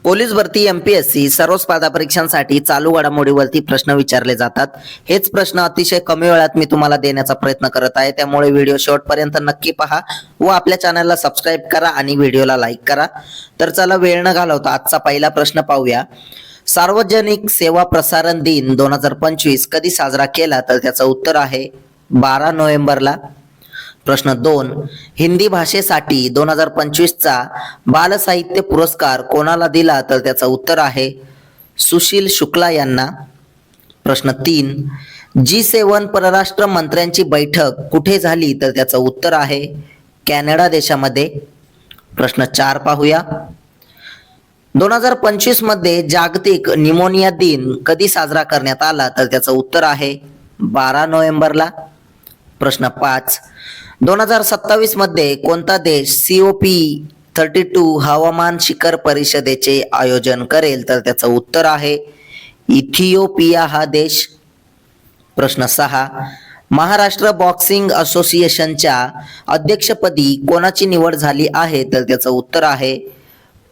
Police भरती MPSC सर्व स्पर्धा परीक्षांसाठी चालू घडामोडीवरती प्रश्न विचारले जातात. हेच प्रश्न अतिशय कमी वेळात मी तुम्हाला देण्याचा प्रयत्न करत आहे. त्यामुळे व्हिडिओ शेवटपर्यंत नक्की पहा व आपल्या चॅनलला सबस्क्राईब करा आणि व्हिडिओला लाईक करा. तर चला वेळ न घालवता आजचा पहिला प्रश्न पाहूया. सार्वजनिक सेवा प्रसारण दिन 2025 कधी साजरा केला? तर त्याचं उत्तर आहे 12 नोव्हेंबरला. प्रश्न 2, हिंदी भाषेसाठी 2025 चा बालसाहित्य पुरस्कार कोणाला दिला? तर त्याचं उत्तर आहे सुशील शुक्ला यांना. प्रश्न 3, G7 परराष्ट्र मंत्र्यांची बैठक कुठे झाली? तर त्याचं उत्तर आहे कॅनडा देशामध्ये. प्रश्न 4 पाहूया. 2025 मध्ये जागतिक निमोनिया दिन कधी साजरा करण्यात आला? तर त्याचं उत्तर आहे 12 नोव्हेंबरला. प्रश्न 5, 2027 मध्ये कोणता देश COP32 हवामान शिखर परिषदेचे आयोजन करेल? तर त्याचं उत्तर आहे इथिओपिया हा देश. प्रश्न 6, महाराष्ट्र बॉक्सिंग असोसिएशनच्या अध्यक्षपदी कोणाची निवड झाली आहे? तर त्याचं उत्तर आहे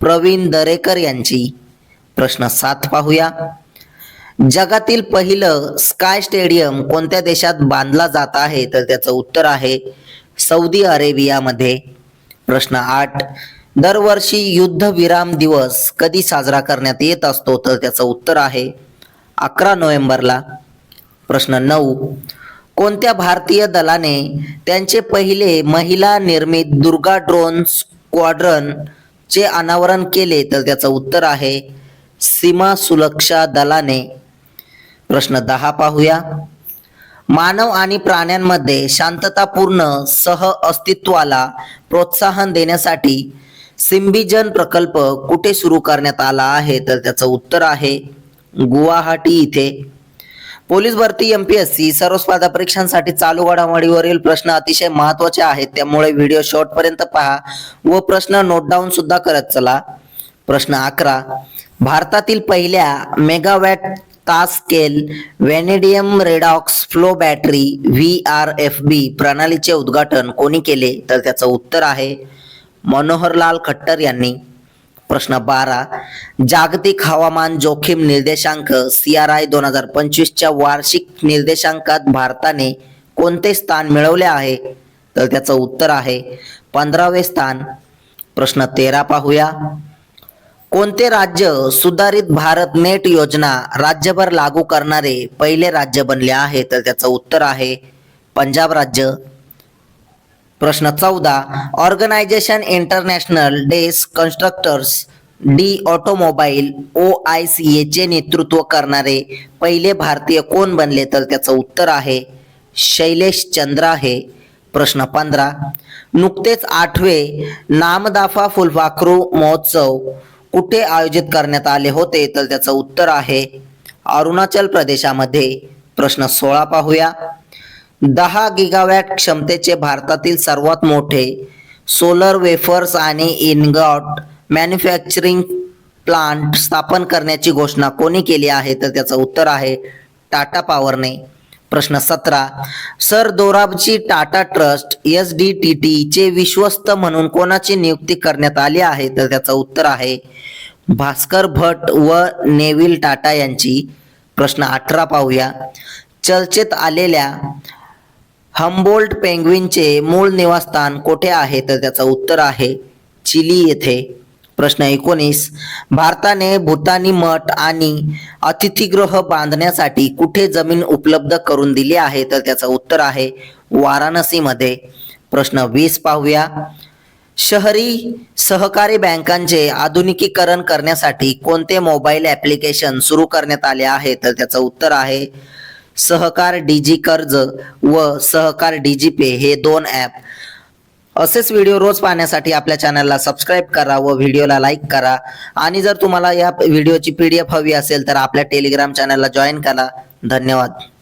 प्रवीण दरेकर यांची. प्रश्न 7 पाहूया. जगातील पहिलं स्काय स्टेडियम कोणत्या देशात बांधला जात आहे? तर त्याचं उत्तर आहे सौदी अरेबियामध्ये. प्रश्न 8, दरवर्षी युद्ध विराम दिवस कधी साजरा करण्यात येत असतो? तर त्याचं उत्तर आहे 11 नोव्हेंबरला. प्रश्न 9, कोणत्या भारतीय दलाने त्यांचे पहिले महिला निर्मित दुर्गा ड्रोन स्क्वॉड्रन चे अनावरण केले? तर त्याचं उत्तर आहे सीमा सुरक्षा दलाने. प्रश्न 10 पाहूया. मानव आणि प्राण्यांमध्ये शांततापूर्ण सह अस्तित्वाला प्रोत्साहन देण्यासाठी सिम्बिजन प्रकल्प कुठे सुरू करण्यात आला आहे? तर त्याचं उत्तर आहे गुवाहाटी इथे. पोलीस भरती एमपीएससी सर्व स्पर्धा परीक्षांसाठी चालू घडामोडीवरील प्रश्न अतिशय महत्त्वाचे आहेत. त्यामुळे व्हिडिओ शेवटपर्यंत पहा व प्रश्न नोट डाऊन सुद्धा करत चला. प्रश्न 11, भारतातील पहिल्या मेगावॅट तास scale vanadium redox flow battery VRFB प्रणालीचे उद्घाटन कोणी केले? तर त्याचं उत्तर आहे मनोहरलाल खट्टर यांनी. प्रश्न 12, जागतिक हवामान जोखीम निर्देशांक CRI 2025 च्या वार्षिक निर्देशांकात भारताने कोणते स्थान मिळवले आहे? तर त्याचं उत्तर आहे 15वे स्थान. प्रश्न 13 पाहूया. कोणते राज्य सुधारित भारत नेट योजना राज्यभर लागू करणारे पहिले राज्य बनले आहे? तर त्याचं उत्तर आहे पंजाब राज्य. प्रश्न 14, ऑर्गनायझेशन इंटरनॅशनल डेस्क कन्स्ट्रक्टर्स डी ऑटोमोबाईल OICA चे नेतृत्व करणारे पहिले भारतीय कोण बनले? तर त्याचं उत्तर आहे शैलेश चंद्र आहे. प्रश्न 15, नुकतेच 8वे नामदाफा फुलपाखरू महोत्सव कुठे आयोजित करण्यात आले होते? तर त्याचं उत्तर आहे अरुणाचल प्रदेशामध्ये. प्रश्न 16 पाहूया. 10 गिगावॅट क्षमतेचे भारतातील सर्वात मोठे सोलर वेफर्स आणि इनगॉट मॅन्युफॅक्चरिंग प्लांट स्थापन करण्याची घोषणा कोणी केली आहे? तर त्याचं उत्तर आहे टाटा पॉवरने. प्रश्न 17, sir Dorabji Tata trust SDTT चे विश्वस्त म्हणून कोणाची नियुक्ती करण्यात आली आहे? तर त्याचं उत्तर आहे भास्कर भट व नेव्हिल टाटा यांची. प्रश्न 18 पाहूया. चर्चेत आलेल्या हम्बोल्ट पेंग्विनचे मूळ निवासस्थान कोठे आहे? तर त्याचं उत्तर आहे चिली येथे. प्रश्न 19, भारताने भूतानी मठ आणि अतिथीगृह बांधण्यासाठी कुठे जमीन उपलब्ध करून दिली आहे? तर त्याचं उत्तर आहे वाराणसीमध्ये. प्रश्न 20 पाहूया. शहरी सहकारी बँकांचे आधुनिकीकरण करण्यासाठी कोणते मोबाईल ॲप्लिकेशन सुरू करण्यात आले आहे? तर त्याचं उत्तर आहे सहकार डीजी कर्ज व सहकार डीजी पे हे 2 ॲप. असेच व्हिडिओ रोज पाहण्यासाठी आपल्या चॅनलला सबस्क्राईब करा व व्हिडिओला लाईक करा. आणि जर तुम्हाला या व्हिडिओची PDF हवी असेल तर आपल्या टेलिग्राम चॅनलला जॉईन करा. धन्यवाद.